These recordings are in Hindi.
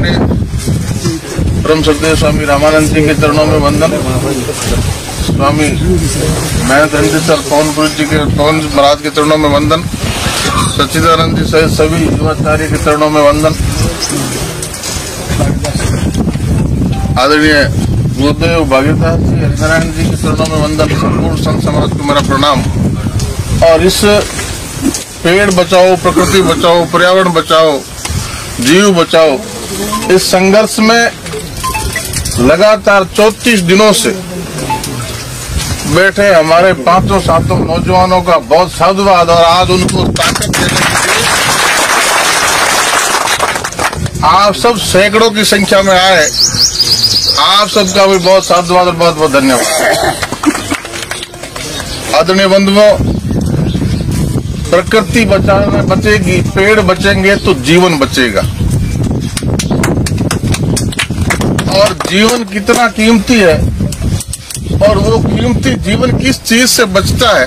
आदरणीय परम श्रद्धेय स्वामी रामानंद जी के चरणों में वंदन, स्वामी महेंद्र सर पवनपुरी जी के पवन महाराज के चरणों में वंदन, सच्चिदानंद जी सहित सभी युवाचार्य के चरणों में वंदन, आदरणीय गुरुदेव भागीरथदास जी हरिनारायण जी के चरणों में वंदन, संपूर्ण संत समाज को मेरा प्रणाम। और इस पेड़ बचाओ, प्रकृति बचाओ, पर्यावरण बचाओ, जीव बचाओ, इस संघर्ष में लगातार 34 दिनों से बैठे हमारे पांचों सातों नौजवानों का बहुत साधुवाद और आज उनको ताकत देने के लिए आप सब सैकड़ों की संख्या में आए, आप सबका भी बहुत साधुवाद और बहुत बहुत धन्यवाद। आदरणीय बंधुओं, प्रकृति बचेगी, पेड़ बचेंगे तो जीवन बचेगा। और जीवन कितना कीमती है और वो कीमती जीवन किस चीज से बचता है,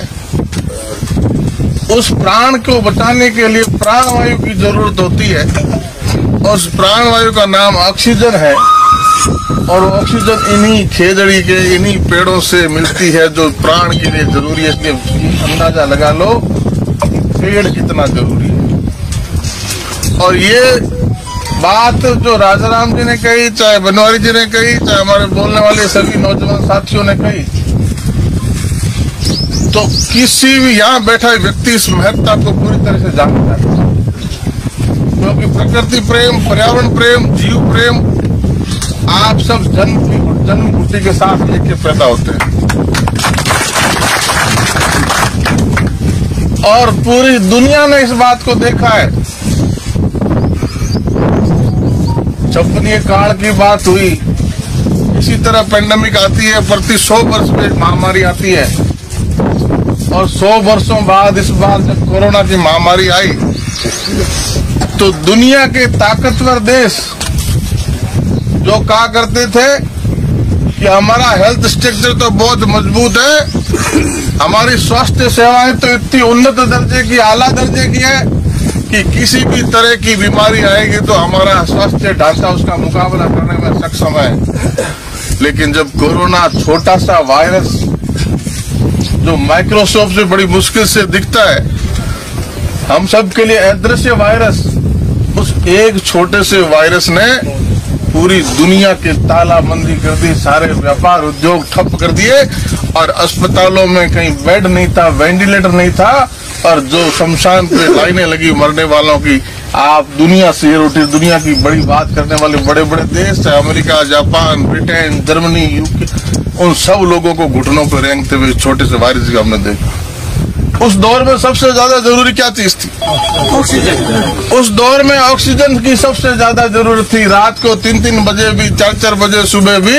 उस प्राण को बचाने के लिए प्राणवायु की जरूरत होती है और उस प्राणवायु का नाम ऑक्सीजन है। और ऑक्सीजन इन्हीं खेजड़ी के, इन्हीं पेड़ों से मिलती है जो प्राण के लिए जरूरी है। इसलिए अंदाजा लगा लो पेड़ कितना जरूरी है। और ये बात जो राजाराम जी ने कही, चाहे बनवारी जी ने कही, चाहे हमारे बोलने वाले सभी नौजवान साथियों ने कही, तो किसी भी यहाँ बैठा व्यक्ति इस महत्ता को पूरी तरह से जानता है। क्योंकि प्रकृति प्रेम, पर्यावरण प्रेम, जीव प्रेम आप सब जन्म कुटी के साथ लेके पैदा होते हैं। और पूरी दुनिया ने इस बात को देखा है। जब ये काल की बात हुई, इसी तरह पेंडेमिक आती है, प्रति 100 वर्ष में महामारी आती है। और 100 वर्षों बाद इस बार जब कोरोना की महामारी आई तो दुनिया के ताकतवर देश जो कहा करते थे कि हमारा हेल्थ स्ट्रक्चर तो बहुत मजबूत है, हमारी स्वास्थ्य सेवाएं तो इतनी उन्नत दर्जे की, आला दर्जे की है कि किसी भी तरह की बीमारी आएगी तो हमारा स्वास्थ्य ढांचा उसका मुकाबला करने में सक्षम है। लेकिन जब कोरोना छोटा सा वायरस जो माइक्रोस्कोप से बड़ी मुश्किल से दिखता है, हम सब के लिए अदृश्य वायरस, उस एक छोटे से वायरस ने पूरी दुनिया के तालाबंदी कर दी, सारे व्यापार उद्योग ठप कर दिए और अस्पतालों में कहीं बेड नहीं था, वेंटिलेटर नहीं था। और जो शमशान पे लाइनें लगी मरने वालों की, आप दुनिया से ये रोटी, दुनिया की बड़ी बात करने वाले बड़े बड़े देश है, America, Japan, Britain, Germany, UK, उन सब लोगों को घुटनों पर रेंगते हुए छोटे से वायरस को हमने देखा। उस दौर में सबसे ज्यादा जरूरी क्या चीज थी? ऑक्सीजन। उस दौर में ऑक्सीजन की सबसे ज्यादा जरूरत थी। रात को 3-3 बजे भी, 4-4 बजे सुबह भी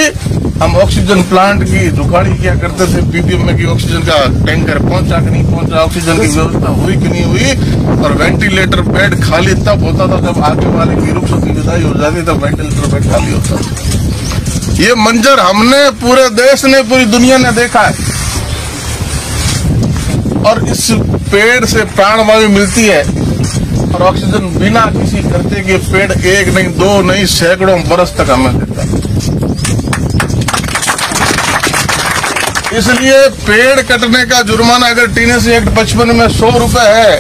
हम ऑक्सीजन प्लांट की जुगाड़ी किया करते थे। पीडीएम में कि ऑक्सीजन का टैंकर पहुंचा कि नहीं पहुंचा, ऑक्सीजन की व्यवस्था हुई कि नहीं हुई। और वेंटिलेटर बेड खाली तब होता था जब आगे वाले की रुख की विदाई हो जाती, तब वेंटिलेटर बेड खाली होता था। ये मंजर हमने, पूरे देश ने, पूरी दुनिया ने देखा है। और इस पेड़ से प्राणवायु मिलती है और ऑक्सीजन बिना किसी खर्चे के पेड़ 1 नहीं, 2 नहीं, सैकड़ों बरस तक हमें देता है। इसलिए पेड़ कटने का जुर्माना अगर टीनेसी एक्ट 55 में 100 रुपए है,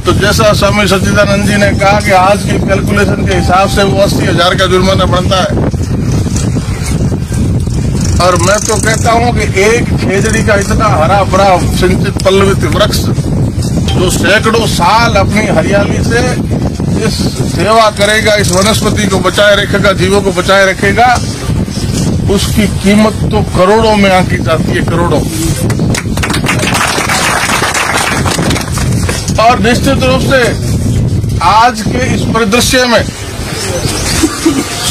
तो जैसा स्वामी सच्चिदानंद जी ने कहा कि आज की कैलकुलेशन के हिसाब से वो 80,000 का जुर्माना बनता है। और मैं तो कहता हूं कि एक खेजड़ी का इतना हरा भरा सिंचित पल्लवित वृक्ष जो सैकड़ों साल अपनी हरियाली से इस सेवा करेगा, इस वनस्पति को बचाए रखेगा, जीवों को बचाए रखेगा, उसकी कीमत तो करोड़ों में आंकी जाती है, करोड़ों। और निश्चित रूप से आज के इस परिदृश्य में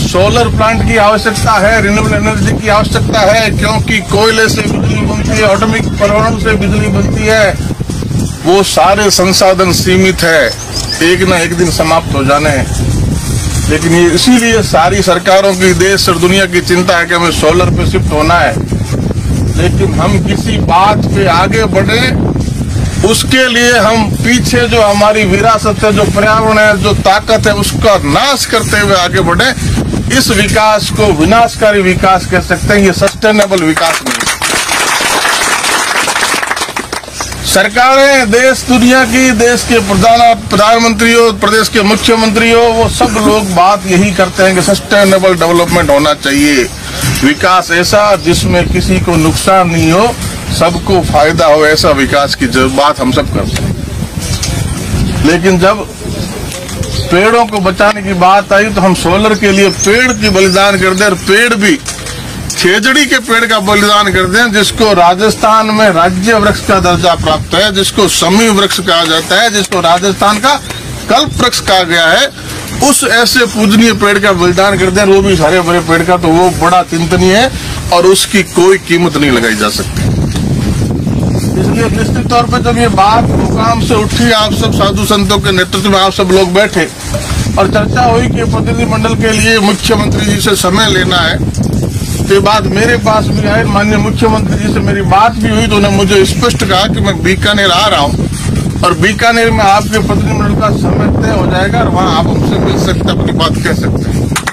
सोलर प्लांट की आवश्यकता है, रिन्यूएबल एनर्जी की आवश्यकता है, क्योंकि कोयले से बिजली बनती है, एटॉमिक परमाणु से बिजली बनती है। वो सारे संसाधन सीमित है, एक न एक दिन समाप्त हो जाने हैं। लेकिन ये इसीलिए सारी सरकारों की, देश और दुनिया की चिंता है कि हमें सोलर पे शिफ्ट होना है। लेकिन हम किसी बात पे आगे बढ़े उसके लिए हम पीछे जो हमारी विरासत है, जो पर्यावरण है, जो ताकत है, उसका नाश करते हुए आगे बढ़े। इस विकास को विनाशकारी विकास कह सकते हैं, ये सस्टेनेबल विकास नहीं। सरकारें, देश दुनिया की, देश के प्रधानमंत्री हो, प्रदेश के मुख्यमंत्री हो, वो सब लोग बात यही करते हैं कि सस्टेनेबल डेवलपमेंट होना चाहिए। विकास ऐसा जिसमें किसी को नुकसान नहीं हो, सबको फायदा हो, ऐसा विकास की जो बात हम सब करते हैं। लेकिन जब पेड़ों को बचाने की बात आई तो हम सोलर के लिए पेड़ की बलिदान कर दें, और पेड़ भी खेजड़ी के पेड़ का बलिदान कर दें, जिसको राजस्थान में राज्य वृक्ष का दर्जा प्राप्त है, जिसको शमी वृक्ष कहा जाता है, जिसको राजस्थान का कल्प वृक्ष कहा गया है। उस ऐसे पूजनीय पेड़ का बलिदान कर दें, वो भी हरे भरे पेड़ का, तो वो बड़ा चिंतनीय है और उसकी कोई कीमत नहीं लगाई जा सकती। इसलिए निश्चित तौर पर जब ये बात मुकाम से उठी, आप सब साधु संतों के नेतृत्व में आप सब लोग बैठे और चर्चा हुई कि प्रतिनिधिमंडल के लिए मुख्यमंत्री जी से समय लेना है, ये बात मेरे पास भी आए। माननीय मुख्यमंत्री जी से मेरी बात भी हुई तो उन्होंने मुझे स्पष्ट कहा कि मैं बीकानेर आ रहा हूँ और बीकानेर में आपके प्रतिनिधिमंडल का समय तय हो जाएगा और वहाँ आप हमसे मिल सकते, अपनी बात कह सकते हैं।